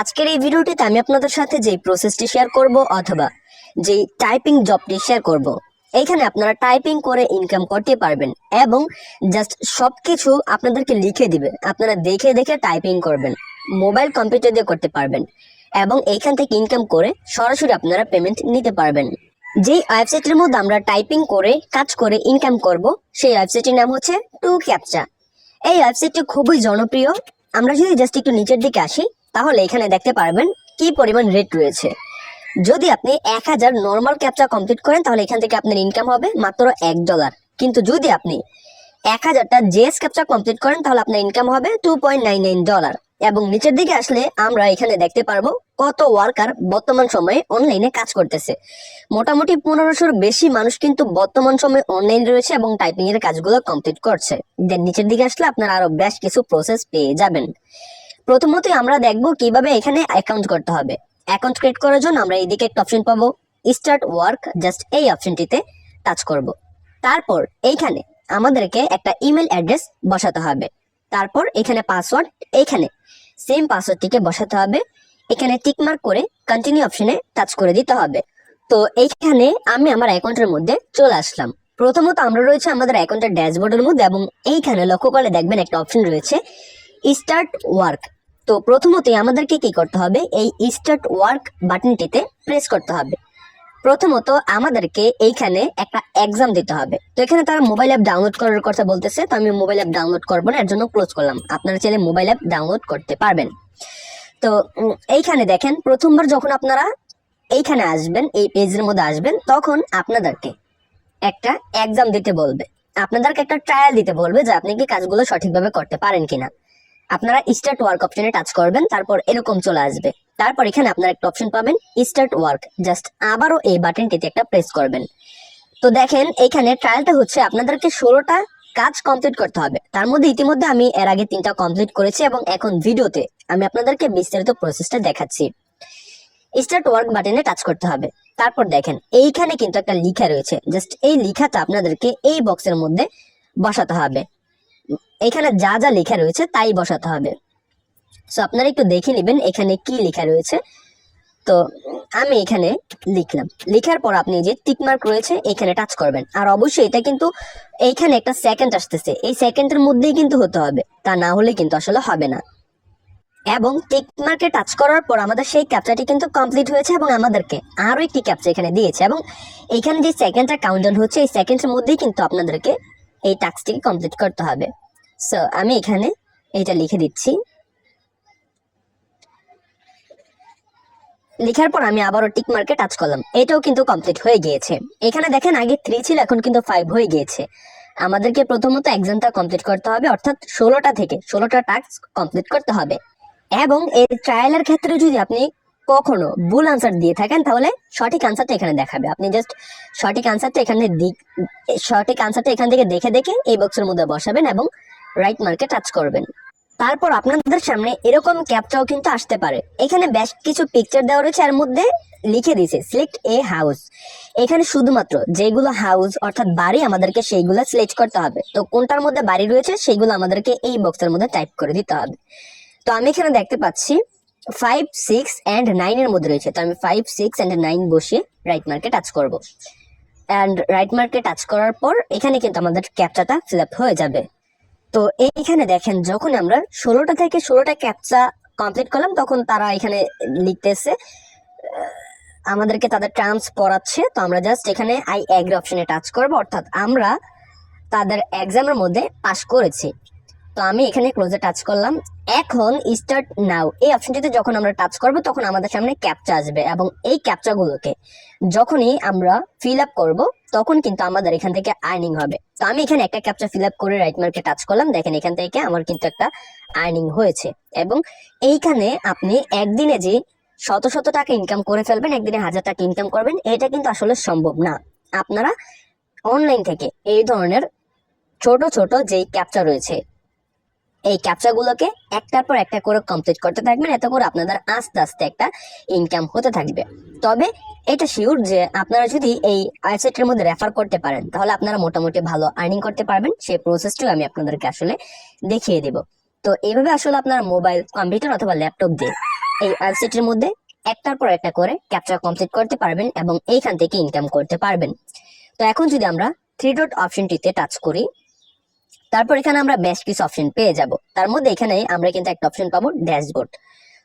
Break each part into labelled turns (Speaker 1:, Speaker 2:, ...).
Speaker 1: আজকের এই ভিডিওটিতে আমি আপনাদের সাথে যে প্রসেসটি শেয়ার করব অথবা যে টাইপিং জবটি শেয়ার করব, এইখানে আপনারা টাইপিং করে ইনকাম করতে পারবেন এবং জাস্ট সবকিছু আপনাদেরকে লিখে দিবে, আপনারা দেখে দেখে টাইপিং করবেন, মোবাইল কম্পিউটার দিয়ে করতে পারবেন এবং এইখান থেকে ইনকাম করে সরাসরি আপনারা পেমেন্ট নিতে পারবেন। যেই ওয়েবসাইটের মধ্যে আমরা টাইপিং করে কাজ করে ইনকাম করব সেই ওয়েবসাইটের নাম হচ্ছে টু ক্যাপচা। এই ওয়েবসাইটটি খুবই জনপ্রিয়। আমরা যদি জাস্ট একটু নিচের দিকে আসি তাহলে এখানে দেখতে পারবেন কি পরিমাণ রেট রয়েছে। যদি আপনি 1000 নর্মাল ক্যাপচা কমপ্লিট করেন তাহলে এখান থেকে আপনার ইনকাম হবে মাত্র $1। কিন্তু যদি আপনি 1000টা জেএস ক্যাপচা কমপ্লিট করেন তাহলে আপনার ইনকাম হবে $2.99। এবং নিচের দিকে আসলে আমরা এখানে দেখতে পারবো কত ওয়ার্কার বর্তমান সময়ে অনলাইনে কাজ করতেছে। মোটামুটি 1500-র বেশি মানুষ কিন্তু বর্তমান সময়ে অনলাইনে রয়েছে এবং টাইপিং এর কাজগুলো কমপ্লিট করছে। দেন নিচের দিকে আসলে আপনারা আরো বেশ কিছু প্রসেস পেয়ে যাবেন। প্রথমত আমরা দেখবো কিভাবে এখানে অ্যাকাউন্ট করতে হবে। অ্যাকাউন্ট ক্রিয়েট করার জন্য আমরা এইদিকে একটা অপশন পাবো, স্টার্ট ওয়ার্ক। জাস্ট এই অপশনটিতে টাচ করব। তারপর এইখানে আমাদেরকে একটা ইমেল অ্যাড্রেস বসাতে হবে। তারপর এখানে পাসওয়ার্ড, এইখানে সেম পাসওয়ার্ডটিকে বসাতে হবে। এখানে টিকমার্ক করে কন্টিনিউ অপশনে টাচ করে দিতে হবে। তো এইখানে আমি আমার অ্যাকাউন্টের মধ্যে চলে আসলাম। প্রথমত আমরা রয়েছে আমাদের অ্যাকাউন্টের ড্যাশবোর্ডের মধ্যে এবং এইখানে লক্ষ্য করলে দেখবেন একটা অপশন রয়েছে স্টার্ট ওয়ার্ক। তো প্রথমতই আমাদেরকে কি করতে হবে, এই স্টার্ট ওয়ার্ক বাটনটিতে প্রেস করতে হবে। প্রথমত আমাদেরকে এইখানে একটা এক্সাম দিতে হবে। তো এখানে তারা মোবাইল অ্যাপ ডাউনলোড করার কথা বলতেছে, তো আমি মোবাইল অ্যাপ ডাউনলোড করবো না, এর জন্য ক্লোজ করলাম। আপনারা চাইলে মোবাইল অ্যাপ ডাউনলোড করতে পারবেন। তো এইখানে দেখেন প্রথমবার যখন আপনারা এইখানে আসবেন, এই পেজের মধ্যে আসবেন, তখন আপনাদেরকে একটা এক্সাম দিতে বলবে, আপনাদেরকে একটা ট্রায়াল দিতে বলবে যে আপনি কি কাজগুলো সঠিকভাবে করতে পারেন কিনা। আপনারা স্টার্ট ওয়ার্ক অপশনে টাচ করবেন, তারপর এরকম চলে আসবে। তারপর এখানে আপনারা একটা অপশন পাবেন স্টার্ট ওয়ার্ক। জাস্ট আবারও এই বাটনটিতে একটা প্রেস করবেন। তো দেখেন এইখানে ট্রায়ালটা হচ্ছে আপনাদেরকে 16টা কাজ কমপ্লিট করতে হবে। তার মধ্যে ইতিমধ্যে আমি এর আগে 3টা কমপ্লিট করেছি এবং এখন ভিডিওতে আমি আপনাদেরকে বিস্তারিত প্রসেসটা দেখাচ্ছি। স্টার্ট ওয়ার্ক বাটনে টাচ করতে হবে। তারপর দেখেন এইখানে কিন্তু একটা লেখা রয়েছে, জাস্ট এই লেখাটা আপনাদেরকে এই বক্সের মধ্যে বসাতে হবে। এখানে যা যা লেখা রয়েছে তাই বসাতে হবে। সো আপনারা একটু দেখে নেবেন এখানে কি লেখা রয়েছে। তো আমি এখানে লিখলাম, লেখার পর আপনি যে টিক মার্ক রয়েছে এখানে টাচ করবেন। আর অবশ্যই এটা কিন্তু এইখানে একটা সেকেন্ড আসতেছে, এই সেকেন্ডের মধ্যেই কিন্তু হতে হবে, তা না হলে কিন্তু আসলে হবে না। এবং টিক মার্কে টাচ করার পর আমাদের সেই ক্যাপচাটি কিন্তু কমপ্লিট হয়েছে এবং আমাদেরকে আরো একটি ক্যাপচা এখানে দিয়েছে এবং এইখানে যে সেকেন্ডটা কাউন্টডাউন হচ্ছে এই সেকেন্ডের মধ্যেই কিন্তু আপনাদেরকে এই টাস্কটিকে কমপ্লিট করতে হবে। সো আমি এখানে এটা লিখে দিচ্ছি। লেখার পর আমি আবারও টিক মার্কে টাচ করলাম, এটাও কিন্তু কমপ্লিট হয়ে গিয়েছে। এখানে দেখেন আগে 3 ছিল, এখন কিন্তু 5 হয়ে গিয়েছে। আমাদেরকে প্রথমত এক্সামটা কমপ্লিট করতে হবে, অর্থাৎ 16টা থেকে 16টা টাস্ক কমপ্লিট করতে হবে। এবং এই ট্রায়ালের ক্ষেত্রে যদি আপনি কখনো ভুল আনসার দিয়ে থাকেন তাহলে সঠিক আনসারটা এখানে দেখাবে। আপনি জাস্ট সঠিক আনসারটা এখান থেকে দেখে দেখে এই বক্সের মধ্যে বসাবেন এবং রাইট মার্কে টাচ করবেন। তারপর আপনাদের সামনে এরকম ক্যাপচাও কিন্তু আসতে পারে। এখানে বেশ কিছু পিকচার দেওয়া রয়েছে, এর মধ্যে লিখে দিয়েছে সিলেক্ট এ হাউস। এখানে শুধুমাত্র যেগুলো হাউস অর্থাৎ বাড়ি আমাদেরকে সেইগুলো সিলেক্ট করতে হবে। তো কোনটার মধ্যে বাড়ি রয়েছে সেইগুলো আমাদেরকে এই বক্সের মধ্যে টাইপ করে দিতে হবে। তো আমি এখানে দেখতে পাচ্ছি 5, 6 and 9 এর মধ্যে রয়েছে। তো আমি 5, 6 and 9 বসিয়ে রাইট মার্কে টাচ করব। অ্যান্ড রাইট মার্কে টাচ করার পর এখানে কিন্তু আমাদের ক্যাপচাটা ফিল আপ হয়ে যাবে। তো এইখানে দেখেন যখন আমরা 16টা থেকে 16টা ক্যাপচা কমপ্লিট করলাম তখন তারা এখানে লিখতেছে, আমাদেরকে তাদের টার্মস পড়াচ্ছে। তো আমরা জাস্ট এখানে আই এগ্রি অপশনে টাচ করব, অর্থাৎ আমরা তাদের এক্সামের মধ্যে পাস করেছি। তো আমি এখানে ক্লোজে টাচ করলাম। এখন স্টার্ট নাও এই অপশনটিতে যখন আমরা টাচ করব তখন আমাদের সামনে ক্যাপচা আসবে এবং এই ক্যাপচাগুলোকে যখনই আমরা ফিল আপ করব তখন কিন্তু আমাদের এখান থেকে আর্নিং হবে। তো আমি এখানে একটা ক্যাপচা ফিল আপ করে রাইট মার্কে টাচ করলাম। দেখেন এখান থেকে আমার কিন্তু একটা আর্নিং হয়েছে এবং এইখানে আপনি একদিনে যে শত শত টাকা ইনকাম করে ফেলবেন, একদিনে 1000 টাকা ইনকাম করবেন, এটা কিন্তু আসলে সম্ভব না। আপনারা অনলাইন থেকে এই ধরনের ছোট ছোট যেই ক্যাপচা রয়েছে এই ক্যাপচাগুলোকে একটার পর একটা করে কমপ্লিট করতে থাকবেন, এত করে আপনাদের আস্তে আস্তে একটা ইনকাম হতে থাকবে। তবে এটা শিওর যে আপনারা যদি এই ওয়েবসাইটের মধ্যে রেফার করতে পারেন তাহলে আপনারা মোটামুটি ভালো আর্নিং করতে পারবেন। সেই প্রসেসটিও আমি আপনাদেরকে আসলে দেখিয়ে দেব। তো এইভাবে আসলে আপনারা মোবাইল, কম্পিউটার অথবা ল্যাপটপ দিয়ে এই ওয়েবসাইটের মধ্যে একটার পর একটা করে ক্যাপচা কমপ্লিট করতে পারবেন এবং এইখান থেকে ইনকাম করতে পারবেন। তো এখন যদি আমরা থ্রি ডট অপশনটিতে টাচ করি, তারপর এখানে আমরা বেশ কিছু অপশন পেয়ে যাব। তার মধ্যে এখানে আমরা কিন্তু একটা অপশন পাবো ড্যাশবোর্ড।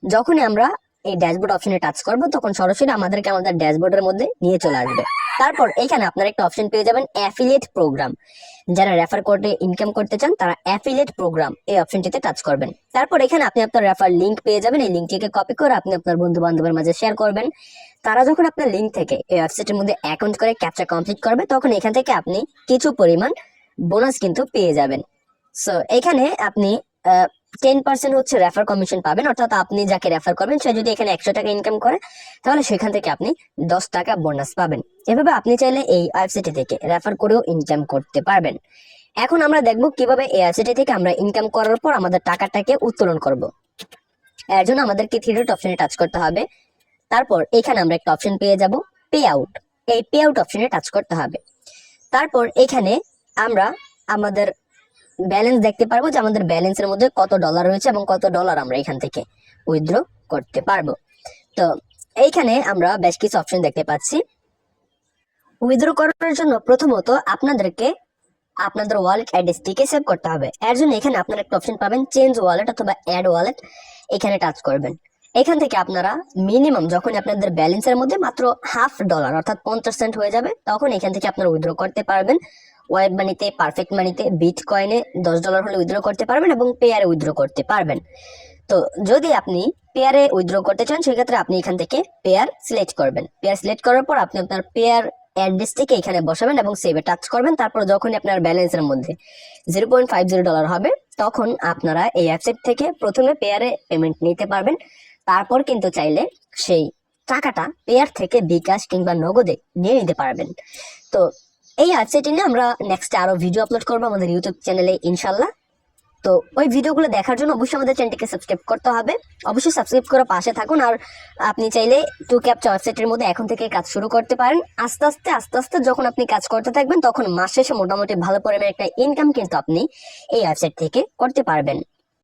Speaker 1: যখনই আমরা এই ড্যাশবোর্ড অপশনে টাচ করব তখন সরাসরি আমাদেরকে আমাদের ড্যাশবোর্ডের মধ্যে নিয়ে চলে আসবে। তারপর এখানে আপনারা একটা অপশন পেয়ে যাবেন অ্যাফিলিয়েট প্রোগ্রাম। যারা রেফার করে ইনকাম করতে চান তারা অ্যাফিলিয়েট প্রোগ্রাম এই অপশনটিতে টাচ করবেন। তারপর এখানে আপনি আপনার রেফার লিংক পেয়ে যাবেন। এই লিংকটিকে কপি করে আপনি আপনার বন্ধু বান্ধবের মাঝে শেয়ার করবেন। তারা যখন আপনার লিংক থেকে এই ওয়েবসাইটের মধ্যে অ্যাকাউন্ট করে ক্যাপচা কমপ্লিট করবে তখন এখান থেকে আপনি কিছু পরিমাণ বোনাস কিন্তু পেয়ে যাবেন। সো এখানে আপনি 10% হচ্ছে রেফার কমিশন পাবেন, অর্থাৎ আপনি যাকে রেফার করবেন সে যদি এখানে 100 টাকা ইনকাম করে তাহলে সেখান থেকে আপনি 10 টাকা বোনাস পাবেন। এভাবে আপনি চাইলে এই ওয়েবসাইট থেকে রেফার করেও ইনকাম করতে পারবেন। এখন আমরা দেখব কিভাবে এই ওয়েবসাইট থেকে আমরা ইনকাম করার পর আমাদের টাকাটাকে উত্তোলন করব। এর জন্য আমাদেরকে থ্রি ডট অপশনে টাচ করতে হবে। তারপর এখানে আমরা একটা অপশন পেয়ে যাব পে আউট। এই পে আউট অপশনে টাচ করতে হবে। তারপর এখানে আমরা আমাদের ব্যালেন্স দেখতে পারবো যে আমাদের ব্যালেন্সের মধ্যে কত ডলার রয়েছে এবং কত ডলার আমরা এখান থেকে উইথড্র করতে পারবো। তো এইখানে আমরা বেশ কিছু অপশন দেখতে পাচ্ছি। উইথড্র করার জন্য প্রথমত আপনাদেরকে আপনাদের ওয়ালেট অ্যাড্রেসটিকে সেভ করতে হবে। এর জন্য এখানে আপনারা একটা অপশন পাবেন চেঞ্জ ওয়ালেট অথবা অ্যাড ওয়ালেট, এখানে টাচ করবেন। এখান থেকে আপনারা মিনিমাম যখন আপনাদের ব্যালেন্সের মধ্যে মাত্র $50 অর্থাৎ 50 সেন্ট হয়ে যাবে তখন এখান থেকে আপনারা উইথড্র করতে পারবেন। ওয়েব মানিতে, পারফেক্ট মানিতে, বিটকয়েনে $10 হলে উইথড্র করতে পারবেন এবং পেয়ারে উইথড্র করতে পারবেন। তো যদি আপনি পেয়ারে উইথড্র করতে চান সেক্ষেত্রে আপনি এখান থেকে পেয়ার সিলেক্ট করবেন। পেয়ার সিলেক্ট করার পর আপনি আপনার পেয়ার অ্যাড্রেসটিকে এখানে বসাবেন এবং সেভে টাচ করবেন। তারপর যখন আপনার ব্যালেন্সের মধ্যে $0.50 হবে তখন আপনারা এই ওয়েবসাইট থেকে প্রথমে পেয়ারে পেমেন্ট নিতে পারবেন। তারপর কিন্তু চাইলে সেই টাকাটা পেয়ার থেকে বিকাশ কিংবা নগদে নিয়ে নিতে পারবেন। তো এই ওয়েবসাইটে নিয়ে আমরা নেক্সট আরো ভিডিও আপলোড করবো আমাদের ইউটিউব চ্যানেলে ইনশাল্লাহ। তো ওই ভিডিওগুলো দেখার জন্য অবশ্যই আমাদের চ্যানেলটিকে সাবস্ক্রাইব করতে হবে। অবশ্যই সাবস্ক্রাইব করে পাশে থাকুন। আর আপনি চাইলে টু ক্যাপচা ওয়েবসাইটের মধ্যে এখন থেকে কাজ শুরু করতে পারেন। আস্তে আস্তে যখন আপনি কাজ করতে থাকবেন তখন মাস শেষে মোটামুটি ভালো পরিমাণে একটা ইনকাম কিন্তু আপনি এই ওয়েবসাইট থেকে করতে পারবেন।